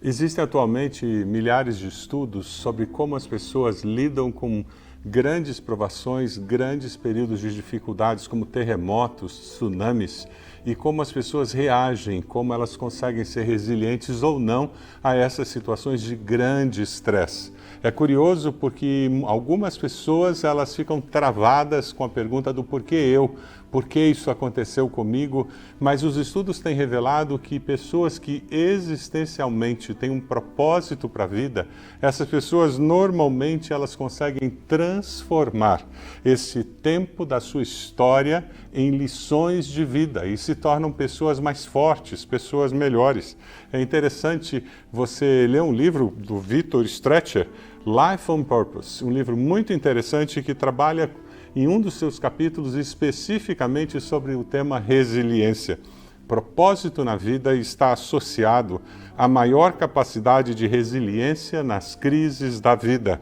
Existem atualmente milhares de estudos sobre como as pessoas lidam com grandes provações, grandes períodos de dificuldades como terremotos, tsunamis, e como as pessoas reagem, como elas conseguem ser resilientes ou não a essas situações de grande estresse. É curioso porque algumas pessoas elas ficam travadas com a pergunta do porquê eu, por que isso aconteceu comigo, mas os estudos têm revelado que pessoas que existencialmente têm um propósito para a vida, essas pessoas normalmente elas conseguem transformar esse tempo da sua história em lições de vida e se tornam pessoas mais fortes, pessoas melhores. É interessante você ler um livro do Victor Strecher, Life on Purpose, um livro muito interessante que trabalha em um dos seus capítulos especificamente sobre o tema resiliência. Propósito na vida está associado à maior capacidade de resiliência nas crises da vida.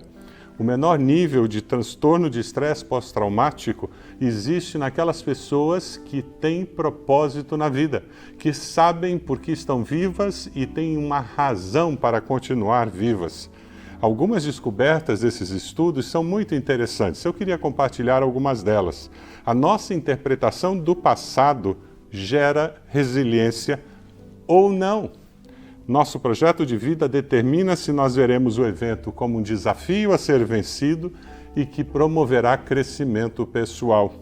O menor nível de transtorno de estresse pós-traumático existe naquelas pessoas que têm propósito na vida, que sabem por que estão vivas e têm uma razão para continuar vivas. Algumas descobertas desses estudos são muito interessantes. Eu queria compartilhar algumas delas. A nossa interpretação do passado gera resiliência ou não. Nosso projeto de vida determina se nós veremos o evento como um desafio a ser vencido e que promoverá crescimento pessoal.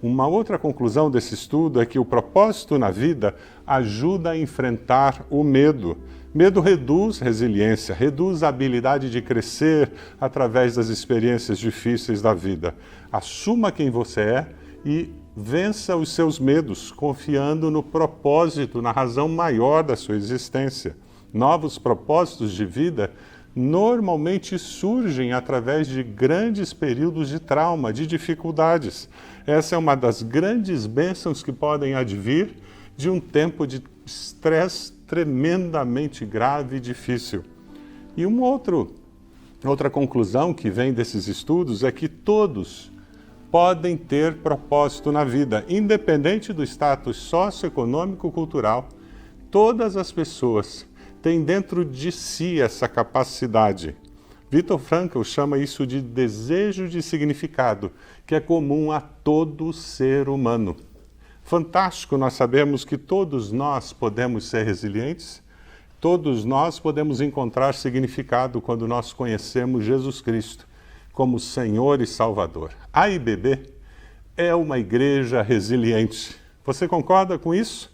Uma outra conclusão desse estudo é que o propósito na vida ajuda a enfrentar o medo. Medo reduz resiliência, reduz a habilidade de crescer através das experiências difíceis da vida. Assuma quem você é e vença os seus medos, confiando no propósito, na razão maior da sua existência. Novos propósitos de vida normalmente surgem através de grandes períodos de trauma, de dificuldades. Essa é uma das grandes bênçãos que podem advir de um tempo de estresse tremendamente grave e difícil. E outra conclusão que vem desses estudos é que todos podem ter propósito na vida, independente do status socioeconômico, cultural. Todas as pessoas têm dentro de si essa capacidade. Viktor Frankl chama isso de desejo de significado, que é comum a todo ser humano. Fantástico, nós sabemos que todos nós podemos ser resilientes, todos nós podemos encontrar significado quando nós conhecemos Jesus Cristo como Senhor e Salvador. A IBB é uma igreja resiliente. Você concorda com isso?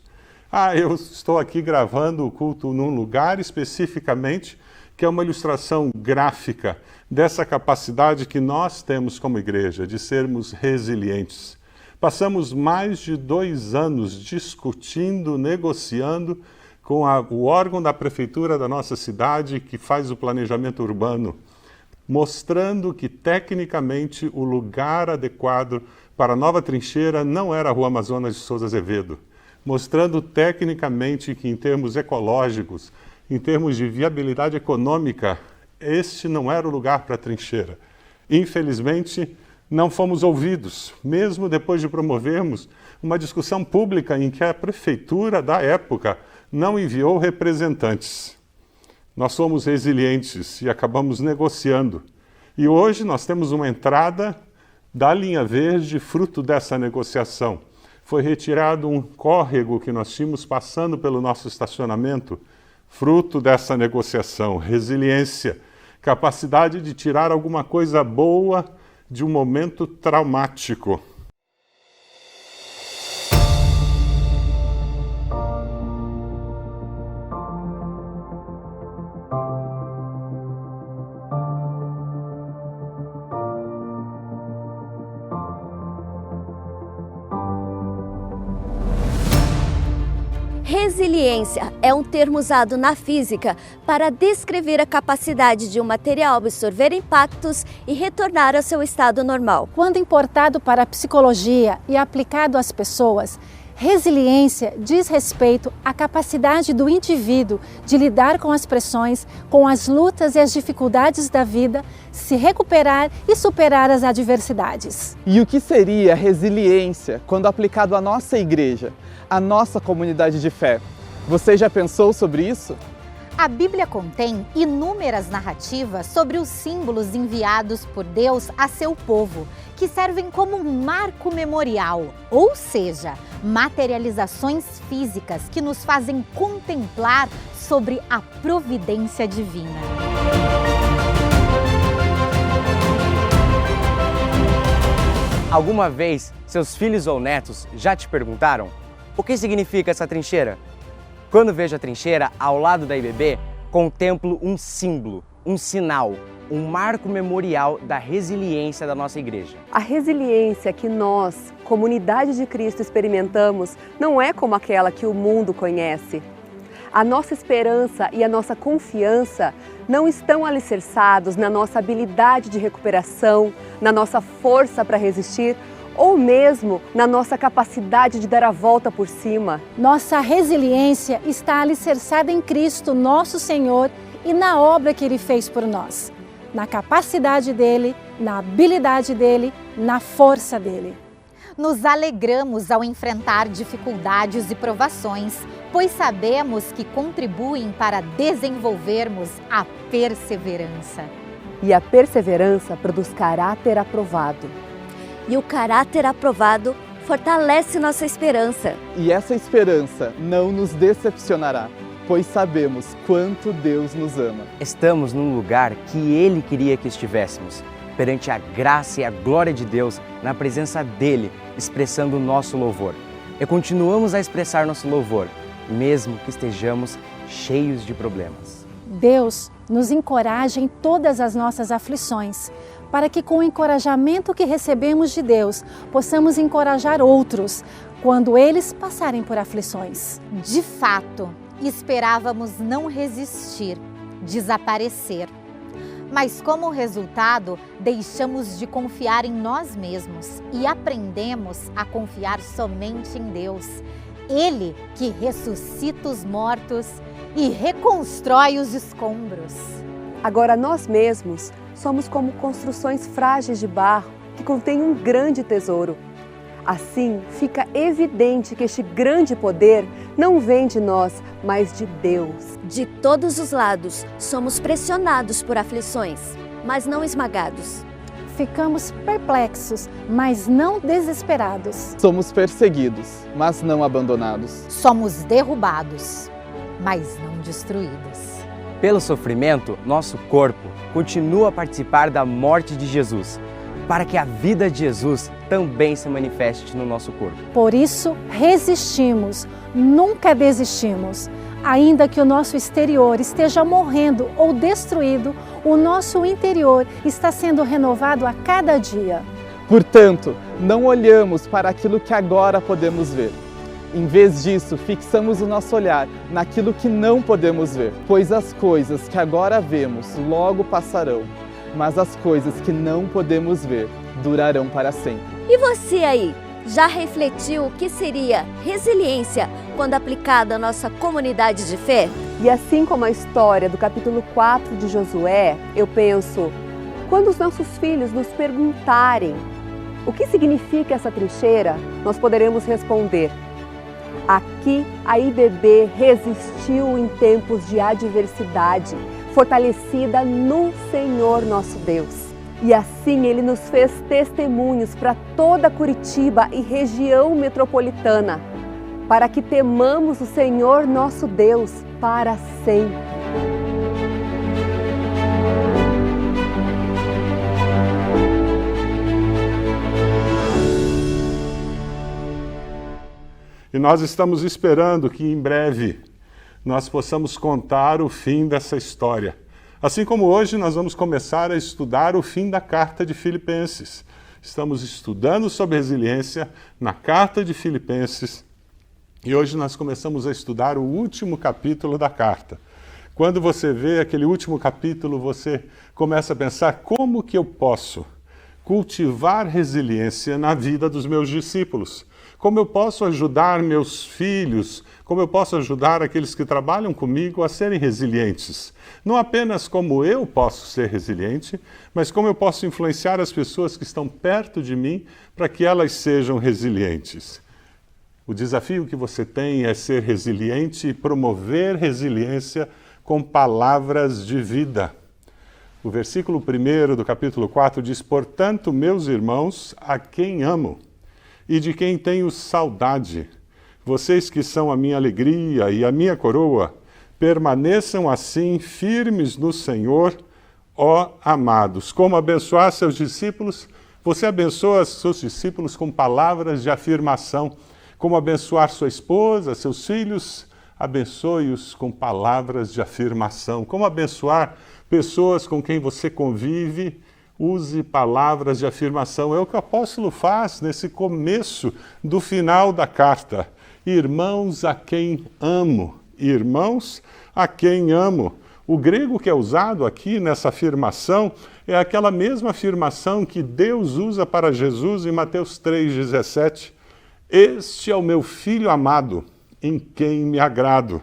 Eu estou aqui gravando o culto num lugar especificamente que é uma ilustração gráfica dessa capacidade que nós temos como igreja de sermos resilientes. Passamos mais de 2 anos discutindo, negociando com o órgão da prefeitura da nossa cidade que faz o planejamento urbano, mostrando que tecnicamente o lugar adequado para a nova trincheira não era a Rua Amazonas de Souza Azevedo, mostrando tecnicamente que em termos ecológicos, em termos de viabilidade econômica, este não era o lugar para a trincheira. Infelizmente, não fomos ouvidos, mesmo depois de promovermos uma discussão pública em que a prefeitura da época não enviou representantes. Nós somos resilientes e acabamos negociando. E hoje nós temos uma entrada da linha verde fruto dessa negociação. Foi retirado um córrego que nós tínhamos passando pelo nosso estacionamento, fruto dessa negociação. Resiliência, capacidade de tirar alguma coisa boa de um momento traumático. Resiliência é um termo usado na física para descrever a capacidade de um material absorver impactos e retornar ao seu estado normal. Quando importado para a psicologia e aplicado às pessoas, resiliência diz respeito à capacidade do indivíduo de lidar com as pressões, com as lutas e as dificuldades da vida, se recuperar e superar as adversidades. E o que seria resiliência quando aplicado à nossa igreja, à nossa comunidade de fé? Você já pensou sobre isso? A Bíblia contém inúmeras narrativas sobre os símbolos enviados por Deus a seu povo, que servem como marco memorial, ou seja, materializações físicas que nos fazem contemplar sobre a providência divina. Alguma vez, seus filhos ou netos já te perguntaram o que significa essa trincheira? Quando vejo a trincheira ao lado da IBB, contemplo um símbolo, um sinal, um marco memorial da resiliência da nossa igreja. A resiliência que nós, comunidade de Cristo, experimentamos não é como aquela que o mundo conhece. A nossa esperança e a nossa confiança não estão alicerçados na nossa habilidade de recuperação, na nossa força para resistir, ou mesmo na nossa capacidade de dar a volta por cima. Nossa resiliência está alicerçada em Cristo, nosso Senhor, e na obra que Ele fez por nós, na capacidade dEle, na habilidade dEle, na força dEle. Nos alegramos ao enfrentar dificuldades e provações, pois sabemos que contribuem para desenvolvermos a perseverança. E a perseverança produz caráter aprovado. E o caráter aprovado fortalece nossa esperança. E essa esperança não nos decepcionará, pois sabemos quanto Deus nos ama. Estamos num lugar que Ele queria que estivéssemos, perante a graça e a glória de Deus, na presença dEle, expressando o nosso louvor. E continuamos a expressar nosso louvor, mesmo que estejamos cheios de problemas. Deus nos encoraja em todas as nossas aflições, para que com o encorajamento que recebemos de Deus, possamos encorajar outros quando eles passarem por aflições. De fato, esperávamos não resistir, desaparecer. Mas como resultado, deixamos de confiar em nós mesmos e aprendemos a confiar somente em Deus. Ele que ressuscita os mortos e reconstrói os escombros. Agora nós mesmos somos como construções frágeis de barro que contêm um grande tesouro. Assim, fica evidente que este grande poder não vem de nós, mas de Deus. De todos os lados, somos pressionados por aflições, mas não esmagados. Ficamos perplexos, mas não desesperados. Somos perseguidos, mas não abandonados. Somos derrubados, mas não destruídos. Pelo sofrimento, nosso corpo continua a participar da morte de Jesus, para que a vida de Jesus também se manifeste no nosso corpo. Por isso, resistimos, nunca desistimos. Ainda que o nosso exterior esteja morrendo ou destruído, o nosso interior está sendo renovado a cada dia. Portanto, não olhamos para aquilo que agora podemos ver. Em vez disso, fixamos o nosso olhar naquilo que não podemos ver, pois as coisas que agora vemos logo passarão, mas as coisas que não podemos ver durarão para sempre. E você aí, já refletiu o que seria resiliência quando aplicada à nossa comunidade de fé? E assim como a história do capítulo 4 de Josué, eu penso, quando os nossos filhos nos perguntarem o que significa essa trincheira, nós poderemos responder: aqui a IBB resistiu em tempos de adversidade, fortalecida no Senhor nosso Deus. E assim Ele nos fez testemunhos para toda Curitiba e região metropolitana, para que temamos o Senhor nosso Deus para sempre. E nós estamos esperando que em breve nós possamos contar o fim dessa história. Assim como hoje nós vamos começar a estudar o fim da Carta de Filipenses. Estamos estudando sobre resiliência na Carta de Filipenses e hoje nós começamos a estudar o último capítulo da carta. Quando você vê aquele último capítulo, você começa a pensar: como que eu posso cultivar resiliência na vida dos meus discípulos? Como eu posso ajudar meus filhos? Como eu posso ajudar aqueles que trabalham comigo a serem resilientes? Não apenas como eu posso ser resiliente, mas como eu posso influenciar as pessoas que estão perto de mim para que elas sejam resilientes. O desafio que você tem é ser resiliente e promover resiliência com palavras de vida. O versículo 1 do capítulo 4 diz: portanto, meus irmãos, a quem amo e de quem tenho saudade, vocês que são a minha alegria e a minha coroa, permaneçam assim firmes no Senhor, ó amados. Como abençoar seus discípulos? Você abençoa seus discípulos com palavras de afirmação. Como abençoar sua esposa, seus filhos? Abençoe-os com palavras de afirmação. Como abençoar pessoas com quem você convive? Use palavras de afirmação. É o que o apóstolo faz nesse começo do final da carta. Irmãos a quem amo. Irmãos a quem amo. O grego que é usado aqui nessa afirmação é aquela mesma afirmação que Deus usa para Jesus em Mateus 3,17. Este é o meu filho amado, em quem me agrado.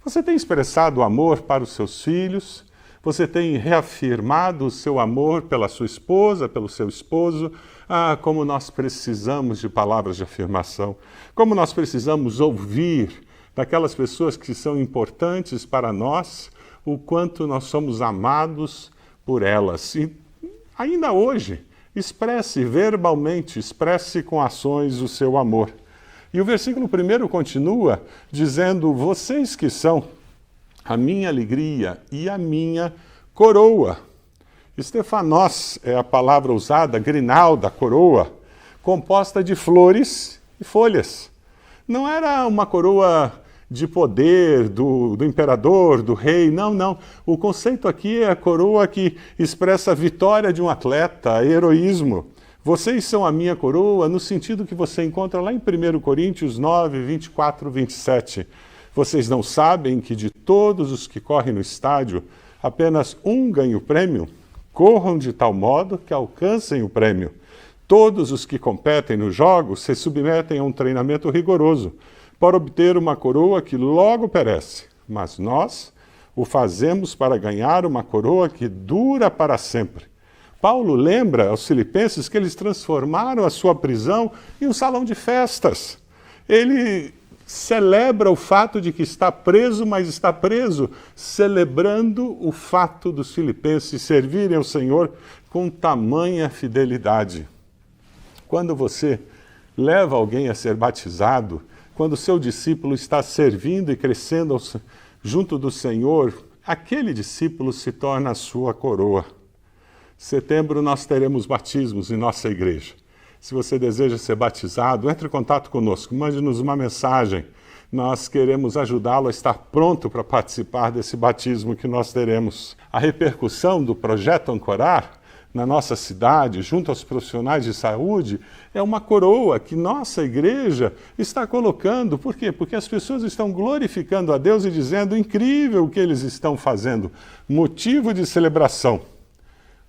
Você tem expressado amor para os seus filhos? Você tem reafirmado o seu amor pela sua esposa, pelo seu esposo? Ah, como nós precisamos de palavras de afirmação. Como nós precisamos ouvir daquelas pessoas que são importantes para nós, o quanto nós somos amados por elas. E ainda hoje, expresse verbalmente, expresse com ações o seu amor. E o versículo 1 continua dizendo: vocês que são a minha alegria e a minha coroa. Stefanos é a palavra usada, grinalda, coroa, composta de flores e folhas. Não era uma coroa de poder do imperador, do rei, não. O conceito aqui é a coroa que expressa a vitória de um atleta, heroísmo. Vocês são a minha coroa no sentido que você encontra lá em 1 Coríntios 9, 24, 27. Vocês não sabem que de todos os que correm no estádio, apenas um ganha o prêmio? Corram de tal modo que alcancem o prêmio. Todos os que competem nos jogos se submetem a um treinamento rigoroso para obter uma coroa que logo perece. Mas nós o fazemos para ganhar uma coroa que dura para sempre. Paulo lembra aos filipenses que eles transformaram a sua prisão em um salão de festas. Ele celebra o fato de que está preso, mas está preso celebrando o fato dos filipenses servirem ao Senhor com tamanha fidelidade. Quando você leva alguém a ser batizado, quando o seu discípulo está servindo e crescendo junto do Senhor, aquele discípulo se torna a sua coroa. Em setembro nós teremos batismos em nossa igreja. Se você deseja ser batizado, entre em contato conosco, mande-nos uma mensagem. Nós queremos ajudá-lo a estar pronto para participar desse batismo que nós teremos. A repercussão do projeto Ancorar na nossa cidade, junto aos profissionais de saúde, é uma coroa que nossa igreja está colocando. Por quê? Porque as pessoas estão glorificando a Deus e dizendo: incrível o que eles estão fazendo. Motivo de celebração.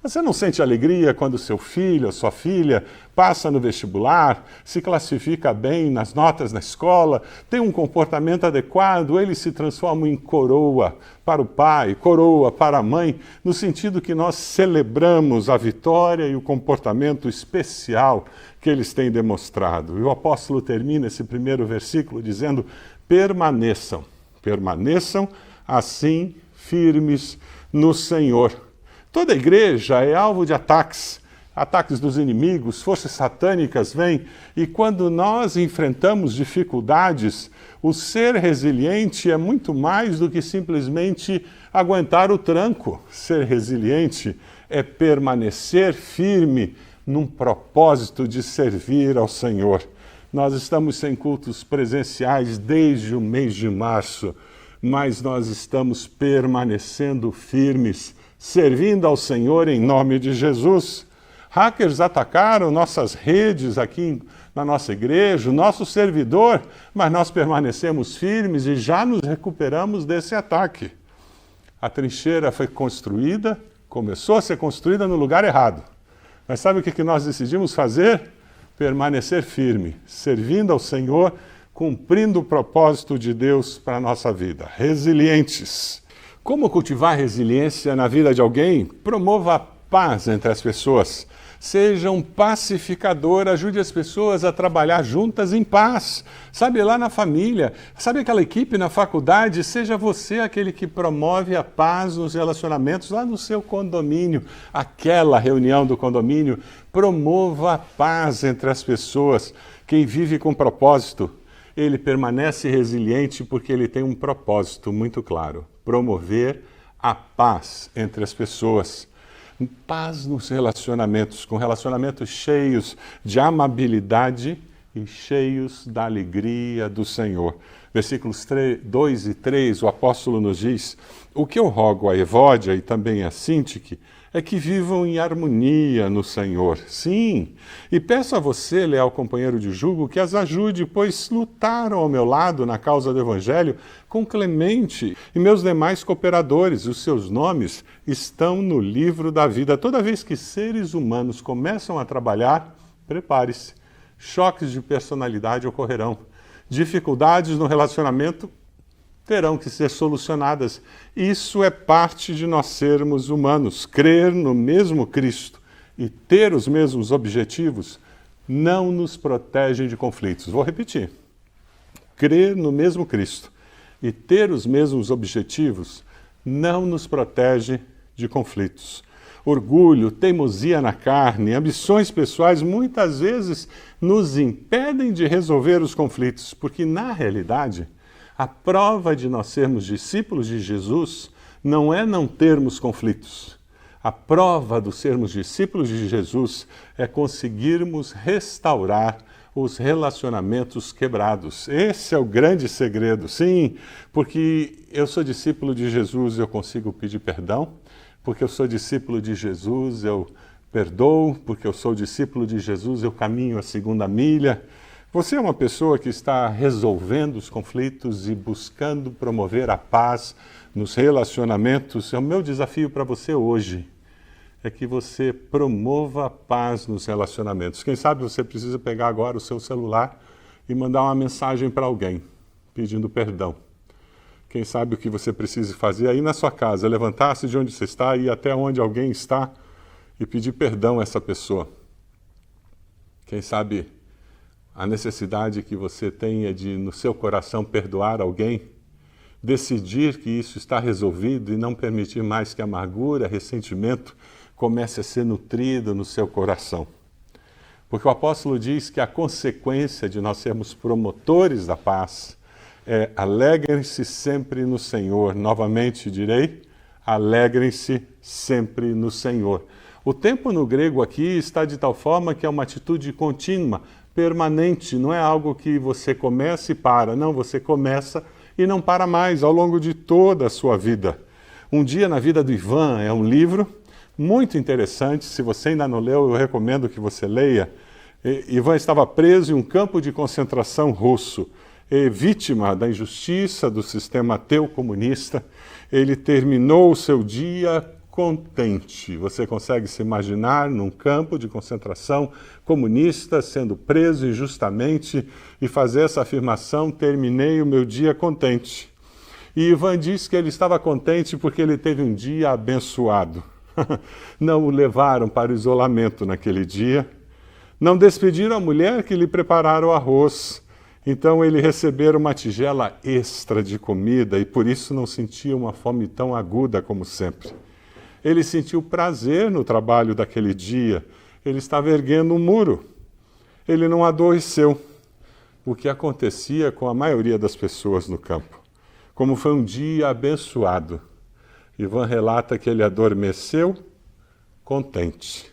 Você não sente alegria quando seu filho ou sua filha passa no vestibular, se classifica bem nas notas na escola, tem um comportamento adequado, eles se transformam em coroa para o pai, coroa para a mãe, no sentido que nós celebramos a vitória e o comportamento especial que eles têm demonstrado. E o apóstolo termina esse primeiro versículo dizendo: permaneçam assim firmes no Senhor. Toda igreja é alvo de ataques dos inimigos, forças satânicas vêm, e quando nós enfrentamos dificuldades, o ser resiliente é muito mais do que simplesmente aguentar o tranco. Ser resiliente é permanecer firme num propósito de servir ao Senhor. Nós estamos sem cultos presenciais desde o mês de março, mas nós estamos permanecendo firmes, servindo ao Senhor em nome de Jesus. Hackers atacaram nossas redes aqui na nossa igreja, o nosso servidor, mas nós permanecemos firmes e já nos recuperamos desse ataque. A trincheira foi construída, começou a ser construída no lugar errado. Mas sabe o que nós decidimos fazer? Permanecer firme, servindo ao Senhor, cumprindo o propósito de Deus para a nossa vida. Resilientes. Como cultivar resiliência na vida de alguém? Promova paz entre as pessoas. Seja um pacificador, ajude as pessoas a trabalhar juntas em paz. Sabe, lá na família, sabe aquela equipe na faculdade? Seja você aquele que promove a paz nos relacionamentos lá no seu condomínio. Aquela reunião do condomínio, promova a paz entre as pessoas. Quem vive com propósito, ele permanece resiliente porque ele tem um propósito muito claro: promover a paz entre as pessoas. Paz nos relacionamentos, com relacionamentos cheios de amabilidade e cheios da alegria do Senhor. Versículos 2 e 3, o apóstolo nos diz: o que eu rogo a Evódia e também a Sintique é que vivam em harmonia no Senhor. Sim, e peço a você, leal companheiro de jugo, que as ajude, pois lutaram ao meu lado na causa do Evangelho com Clemente e meus demais cooperadores. Os seus nomes estão no livro da vida. Toda vez que seres humanos começam a trabalhar, prepare-se. Choques de personalidade ocorrerão. Dificuldades no relacionamento terão que ser solucionadas. Isso é parte de nós sermos humanos. Crer no mesmo Cristo e ter os mesmos objetivos não nos protege de conflitos. Vou repetir. Crer no mesmo Cristo e ter os mesmos objetivos não nos protege de conflitos. Orgulho, teimosia na carne, ambições pessoais muitas vezes nos impedem de resolver os conflitos, porque na realidade a prova de nós sermos discípulos de Jesus não é não termos conflitos. A prova de sermos discípulos de Jesus é conseguirmos restaurar os relacionamentos quebrados. Esse é o grande segredo, sim, porque eu sou discípulo de Jesus, eu consigo pedir perdão, porque eu sou discípulo de Jesus, eu perdoo, porque eu sou discípulo de Jesus, eu caminho a segunda milha. Você é uma pessoa que está resolvendo os conflitos e buscando promover a paz nos relacionamentos. O meu desafio para você hoje é que você promova a paz nos relacionamentos. Quem sabe você precisa pegar agora o seu celular e mandar uma mensagem para alguém, pedindo perdão. Quem sabe o que você precisa fazer aí na sua casa, é levantar-se de onde você está e ir até onde alguém está e pedir perdão a essa pessoa. Quem sabe a necessidade que você tenha de, no seu coração, perdoar alguém, decidir que isso está resolvido e não permitir mais que amargura, ressentimento comece a ser nutrido no seu coração. Porque o apóstolo diz que a consequência de nós sermos promotores da paz é alegrem-se sempre no Senhor. Novamente direi, alegrem-se sempre no Senhor. O tempo no grego aqui está de tal forma que é uma atitude contínua, permanente, não é algo que você começa e para, não, você começa e não para mais ao longo de toda a sua vida. Um Dia na Vida do Ivan é um livro muito interessante, se você ainda não leu, eu recomendo que você leia. Ivan estava preso em um campo de concentração russo, vítima da injustiça do sistema ateu comunista. Ele terminou o seu dia contente. Você consegue se imaginar num campo de concentração comunista, sendo preso injustamente e fazer essa afirmação: terminei o meu dia contente. E Ivan diz que ele estava contente porque ele teve um dia abençoado. Não o levaram para o isolamento naquele dia, não despediram a mulher que lhe prepararam o arroz. Então ele recebeu uma tigela extra de comida e por isso não sentia uma fome tão aguda como sempre. Ele sentiu prazer no trabalho daquele dia. Ele estava erguendo um muro. Ele não adoeceu. O que acontecia com a maioria das pessoas no campo. Como foi um dia abençoado. Ivan relata que ele adormeceu contente.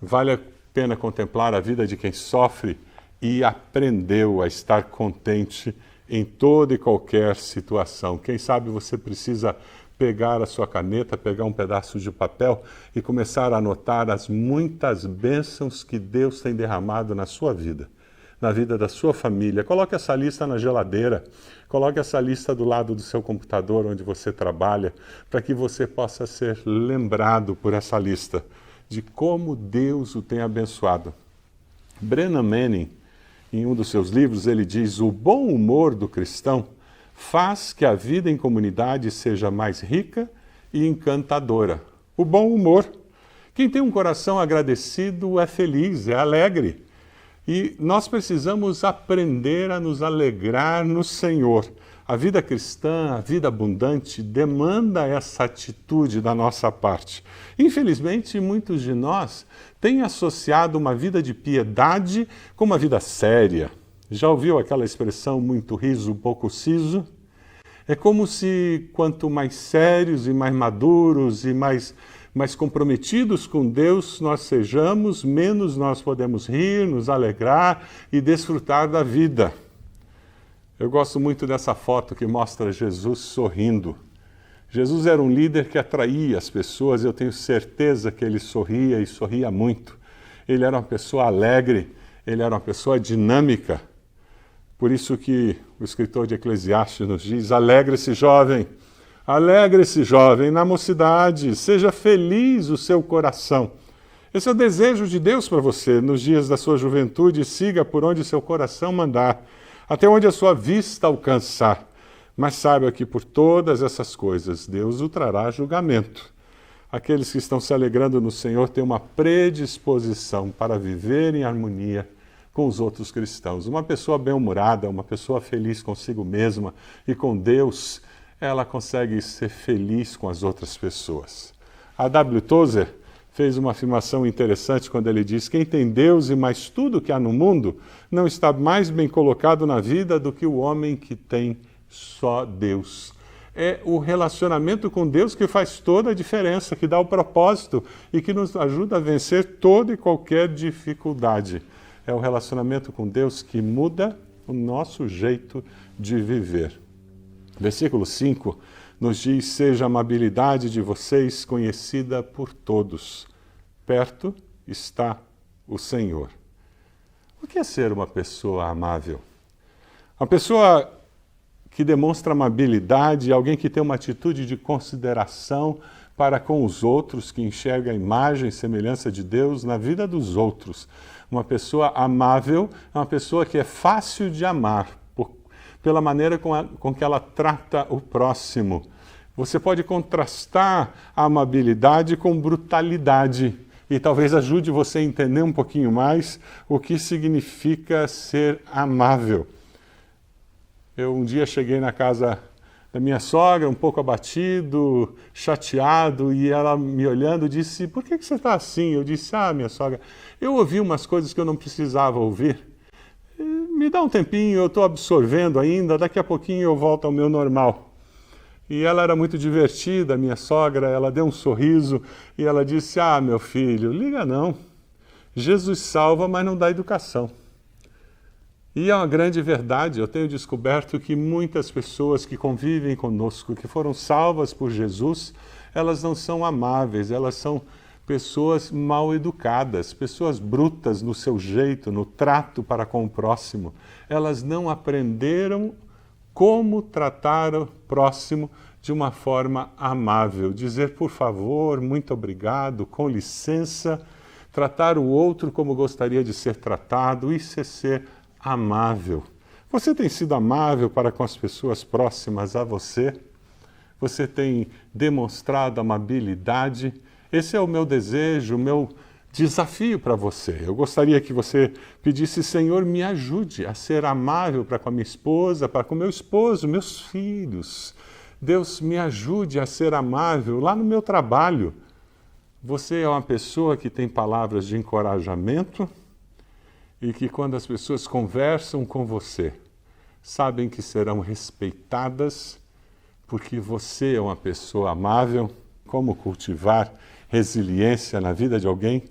Vale a pena contemplar a vida de quem sofre e aprendeu a estar contente em toda e qualquer situação. Quem sabe você precisa pegar a sua caneta, pegar um pedaço de papel e começar a anotar as muitas bênçãos que Deus tem derramado na sua vida, na vida da sua família. Coloque essa lista na geladeira, coloque essa lista do lado do seu computador onde você trabalha, para que você possa ser lembrado por essa lista de como Deus o tem abençoado. Brennan Manning, em um dos seus livros, ele diz: o bom humor do cristão faz que a vida em comunidade seja mais rica e encantadora. O bom humor. Quem tem um coração agradecido é feliz, é alegre. E nós precisamos aprender a nos alegrar no Senhor. A vida cristã, a vida abundante, demanda essa atitude da nossa parte. Infelizmente, muitos de nós têm associado uma vida de piedade com uma vida séria. Já ouviu aquela expressão muito riso, pouco siso? É como se quanto mais sérios e mais maduros e mais comprometidos com Deus nós sejamos, menos nós podemos rir, nos alegrar e desfrutar da vida. Eu gosto muito dessa foto que mostra Jesus sorrindo. Jesus era um líder que atraía as pessoas, eu tenho certeza que ele sorria e sorria muito. Ele era uma pessoa alegre, ele era uma pessoa dinâmica. Por isso que o escritor de Eclesiastes nos diz: alegre-se, jovem, na mocidade, seja feliz o seu coração. Esse é o desejo de Deus para você nos dias da sua juventude. Siga por onde seu coração mandar, até onde a sua vista alcançar. Mas saiba que por todas essas coisas Deus o trará a julgamento. Aqueles que estão se alegrando no Senhor têm uma predisposição para viver em harmonia com os outros cristãos. Uma pessoa bem-humorada, uma pessoa feliz consigo mesma e com Deus, ela consegue ser feliz com as outras pessoas. A W. Tozer fez uma afirmação interessante quando ele diz: quem tem Deus e mais tudo que há no mundo não está mais bem colocado na vida do que o homem que tem só Deus. É o relacionamento com Deus que faz toda a diferença, que dá o propósito e que nos ajuda a vencer toda e qualquer dificuldade. É o relacionamento com Deus que muda o nosso jeito de viver. Versículo 5 nos diz: seja a amabilidade de vocês conhecida por todos. Perto está o Senhor. O que é ser uma pessoa amável? Uma pessoa que demonstra amabilidade, alguém que tem uma atitude de consideração para com os outros, que enxerga a imagem e semelhança de Deus na vida dos outros. Uma pessoa amável é uma pessoa que é fácil de amar, pela maneira com que ela trata o próximo. Você pode contrastar a amabilidade com brutalidade e talvez ajude você a entender um pouquinho mais o que significa ser amável. Eu um dia cheguei na casa da minha sogra, um pouco abatido, chateado, e ela me olhando disse: por que você está assim? Eu disse: minha sogra, eu ouvi umas coisas que eu não precisava ouvir. Me dá um tempinho, eu estou absorvendo ainda, daqui a pouquinho eu volto ao meu normal. E ela era muito divertida, minha sogra, ela deu um sorriso e ela disse: meu filho, liga não, Jesus salva, mas não dá educação. E é uma grande verdade, eu tenho descoberto que muitas pessoas que convivem conosco, que foram salvas por Jesus, elas não são amáveis, elas são pessoas mal educadas, pessoas brutas no seu jeito, no trato para com o próximo. Elas não aprenderam como tratar o próximo de uma forma amável, dizer por favor, muito obrigado, com licença, tratar o outro como gostaria de ser tratado, isso é ser amável. Você tem sido amável para com as pessoas próximas a você? Você tem demonstrado amabilidade? Esse é o meu desejo, o meu desafio para você. Eu gostaria que você pedisse: Senhor, me ajude a ser amável para com a minha esposa, para com o meu esposo, meus filhos. Deus, me ajude a ser amável lá no meu trabalho. Você é uma pessoa que tem palavras de encorajamento e que quando as pessoas conversam com você, sabem que serão respeitadas porque você é uma pessoa amável. Como cultivar resiliência na vida de alguém,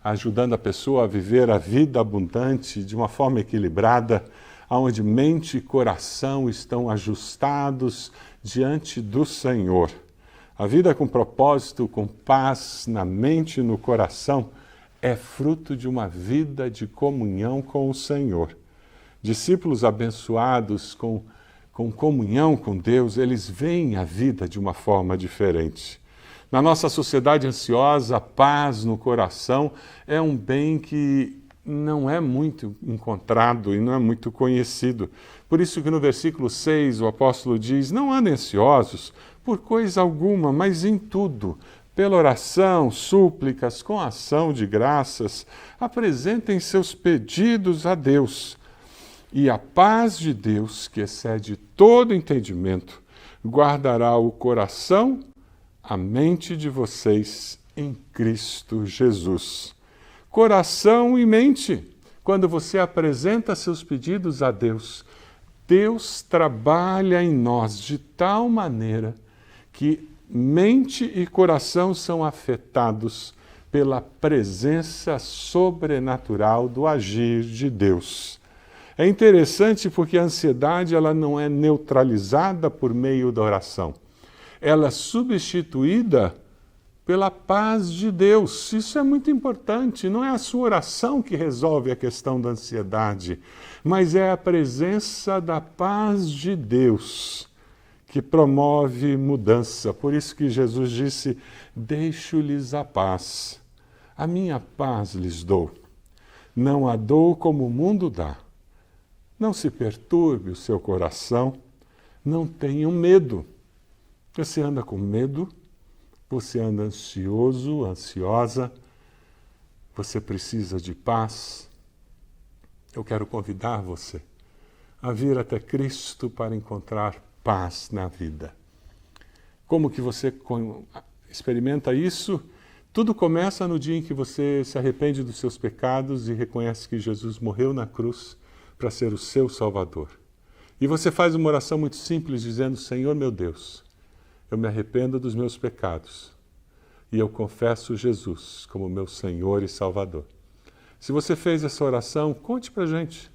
ajudando a pessoa a viver a vida abundante de uma forma equilibrada, onde mente e coração estão ajustados diante do Senhor. A vida com propósito, com paz na mente e no coração, é fruto de uma vida de comunhão com o Senhor. Discípulos abençoados com comunhão com Deus, eles veem a vida de uma forma diferente. Na nossa sociedade ansiosa, a paz no coração é um bem que não é muito encontrado e não é muito conhecido. Por isso que no versículo 6 o apóstolo diz: não andem ansiosos por coisa alguma, mas em tudo, Pela oração, súplicas, com ação de graças, apresentem seus pedidos a Deus. E a paz de Deus, que excede todo entendimento, guardará o coração, a mente de vocês em Cristo Jesus. Coração e mente. Quando você apresenta seus pedidos a Deus, Deus trabalha em nós de tal maneira que mente e coração são afetados pela presença sobrenatural do agir de Deus. É interessante porque a ansiedade ela não é neutralizada por meio da oração. Ela é substituída pela paz de Deus. Isso é muito importante. Não é a sua oração que resolve a questão da ansiedade, mas é a presença da paz de Deus que promove mudança. Por isso que Jesus disse, deixo-lhes a paz. A minha paz lhes dou. Não a dou como o mundo dá. Não se perturbe o seu coração. Não tenham medo. Você anda com medo, você anda ansioso, ansiosa, você precisa de paz. Eu quero convidar você a vir até Cristo para encontrar paz na vida. Como que você experimenta isso? Tudo começa no dia em que você se arrepende dos seus pecados e reconhece que Jesus morreu na cruz para ser o seu Salvador. E você faz uma oração muito simples dizendo, Senhor meu Deus, eu me arrependo dos meus pecados e eu confesso Jesus como meu Senhor e Salvador. Se você fez essa oração, conte para a gente.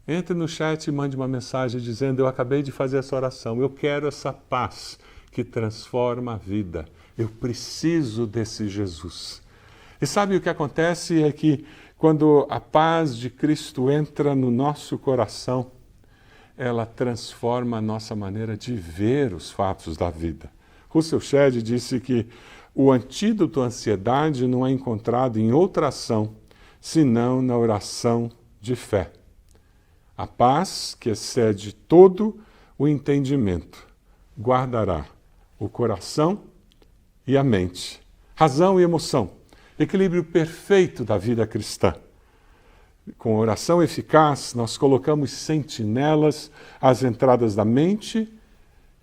Entre no chat e mande uma mensagem dizendo, eu acabei de fazer essa oração, eu quero essa paz que transforma a vida. Eu preciso desse Jesus. E sabe o que acontece é que quando a paz de Cristo entra no nosso coração, ela transforma a nossa maneira de ver os fatos da vida. Russell Shedd disse que o antídoto à ansiedade não é encontrado em outra ação, senão na oração de fé. A paz, que excede todo o entendimento, guardará o coração e a mente, razão e emoção, equilíbrio perfeito da vida cristã. Com oração eficaz, nós colocamos sentinelas às entradas da mente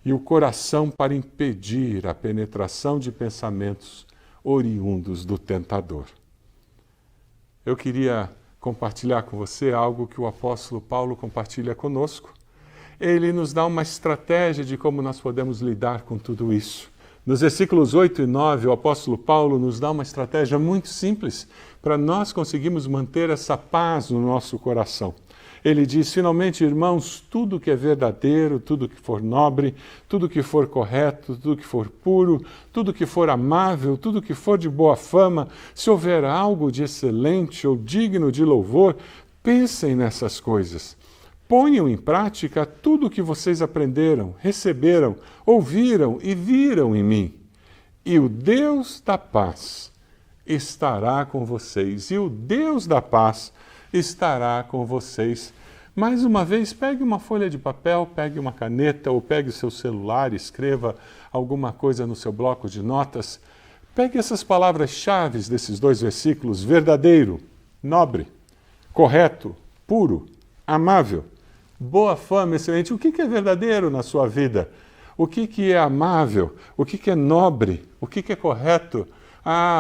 e o coração para impedir a penetração de pensamentos oriundos do tentador. Eu queria compartilhar com você algo que o apóstolo Paulo compartilha conosco. Ele nos dá uma estratégia de como nós podemos lidar com tudo isso. Nos versículos 8 e 9, o apóstolo Paulo nos dá uma estratégia muito simples para nós conseguirmos manter essa paz no nosso coração. Ele diz, finalmente, irmãos, tudo que é verdadeiro, tudo que for nobre, tudo que for correto, tudo que for puro, tudo que for amável, tudo que for de boa fama, se houver algo de excelente ou digno de louvor, pensem nessas coisas. Ponham em prática tudo o que vocês aprenderam, receberam, ouviram e viram em mim. E o Deus da paz estará com vocês. E o Deus da paz estará com vocês. Mais uma vez, pegue uma folha de papel, pegue uma caneta ou pegue o seu celular, escreva alguma coisa no seu bloco de notas. Pegue essas palavras-chave desses dois versículos, verdadeiro, nobre, correto, puro, amável, boa fama, excelente. O que é verdadeiro na sua vida? O que é amável? O que é nobre? O que é correto?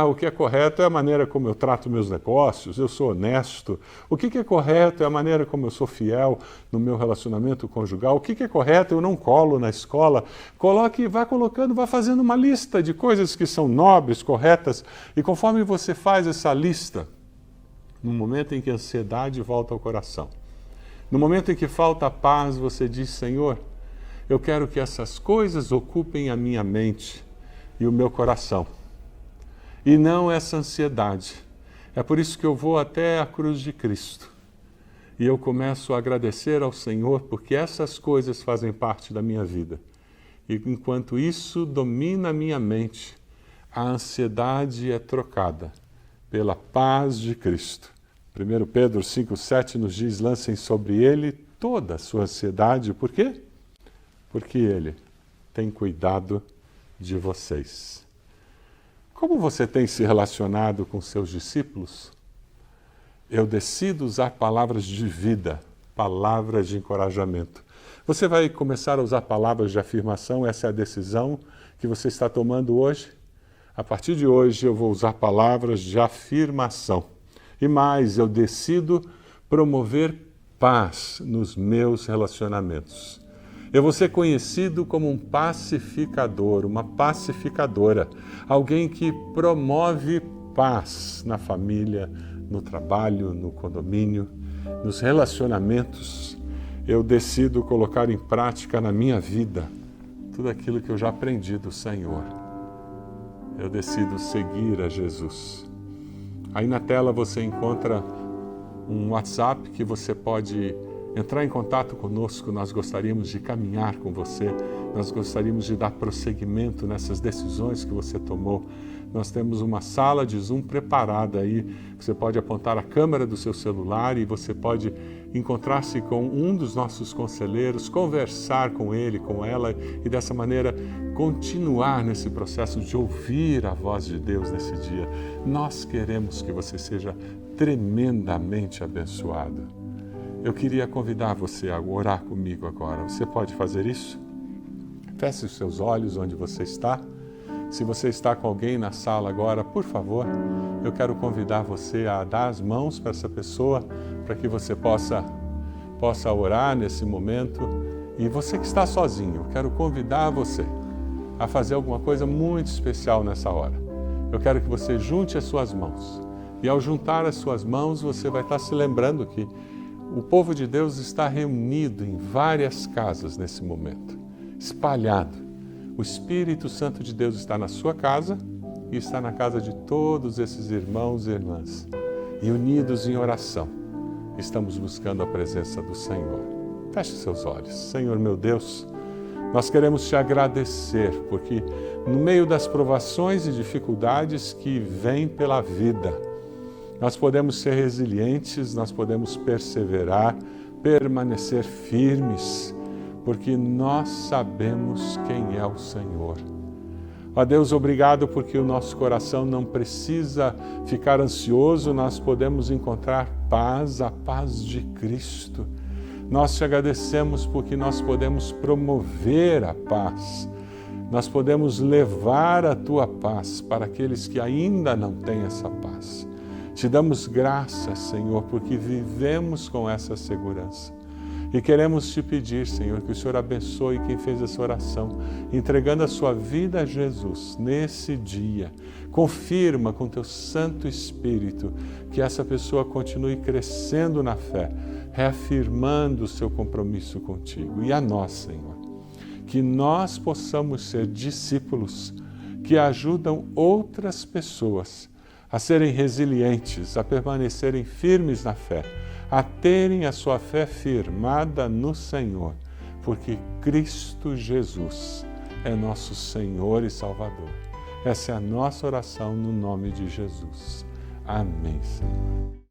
O que é correto é a maneira como eu trato meus negócios, eu sou honesto. O que é correto é a maneira como eu sou fiel no meu relacionamento conjugal. O que é correto, eu não colo na escola. Coloque, vá colocando, vá fazendo uma lista de coisas que são nobres, corretas. E conforme você faz essa lista, no momento em que a ansiedade volta ao coração, no momento em que falta a paz, você diz, Senhor, eu quero que essas coisas ocupem a minha mente e o meu coração. E não essa ansiedade. É por isso que eu vou até a cruz de Cristo. E eu começo a agradecer ao Senhor, porque essas coisas fazem parte da minha vida. E enquanto isso domina a minha mente, a ansiedade é trocada pela paz de Cristo. 1 Pedro 5,7 nos diz, lancem sobre ele toda a sua ansiedade. Por quê? Porque ele tem cuidado de vocês. Como você tem se relacionado com seus discípulos? Eu decido usar palavras de vida, palavras de encorajamento. Você vai começar a usar palavras de afirmação? Essa é a decisão que você está tomando hoje? A partir de hoje eu vou usar palavras de afirmação. E mais, eu decido promover paz nos meus relacionamentos. Eu vou ser conhecido como um pacificador, uma pacificadora, alguém que promove paz na família, no trabalho, no condomínio, nos relacionamentos. Eu decido colocar em prática na minha vida tudo aquilo que eu já aprendi do Senhor. Eu decido seguir a Jesus. Aí na tela você encontra um WhatsApp que você pode entrar em contato conosco. Nós gostaríamos de caminhar com você, nós gostaríamos de dar prosseguimento nessas decisões que você tomou. Nós temos uma sala de Zoom preparada aí, você pode apontar a câmera do seu celular e você pode encontrar-se com um dos nossos conselheiros, conversar com ele, com ela e dessa maneira continuar nesse processo de ouvir a voz de Deus nesse dia. Nós queremos que você seja tremendamente abençoado. Eu queria convidar você a orar comigo agora. Você pode fazer isso? Feche os seus olhos onde você está. Se você está com alguém na sala agora, por favor, eu quero convidar você a dar as mãos para essa pessoa, para que você possa orar nesse momento. E você que está sozinho, eu quero convidar você a fazer alguma coisa muito especial nessa hora. Eu quero que você junte as suas mãos. E ao juntar as suas mãos, você vai estar se lembrando que o povo de Deus está reunido em várias casas nesse momento, espalhado. O Espírito Santo de Deus está na sua casa e está na casa de todos esses irmãos e irmãs. E unidos em oração, estamos buscando a presença do Senhor. Feche seus olhos. Senhor meu Deus, nós queremos te agradecer, porque no meio das provações e dificuldades que vêm pela vida, nós podemos ser resilientes, nós podemos perseverar, permanecer firmes, porque nós sabemos quem é o Senhor. Ó Deus, obrigado porque o nosso coração não precisa ficar ansioso, nós podemos encontrar paz, a paz de Cristo. Nós te agradecemos porque nós podemos promover a paz, nós podemos levar a tua paz para aqueles que ainda não têm essa paz. Te damos graças, Senhor, porque vivemos com essa segurança. E queremos te pedir, Senhor, que o Senhor abençoe quem fez essa oração, entregando a sua vida a Jesus nesse dia. Confirma com teu Santo Espírito que essa pessoa continue crescendo na fé, reafirmando o seu compromisso contigo. E a nós, Senhor, que nós possamos ser discípulos que ajudam outras pessoas a serem resilientes, a permanecerem firmes na fé, a terem a sua fé firmada no Senhor, porque Cristo Jesus é nosso Senhor e Salvador. Essa é a nossa oração no nome de Jesus. Amém, Senhor.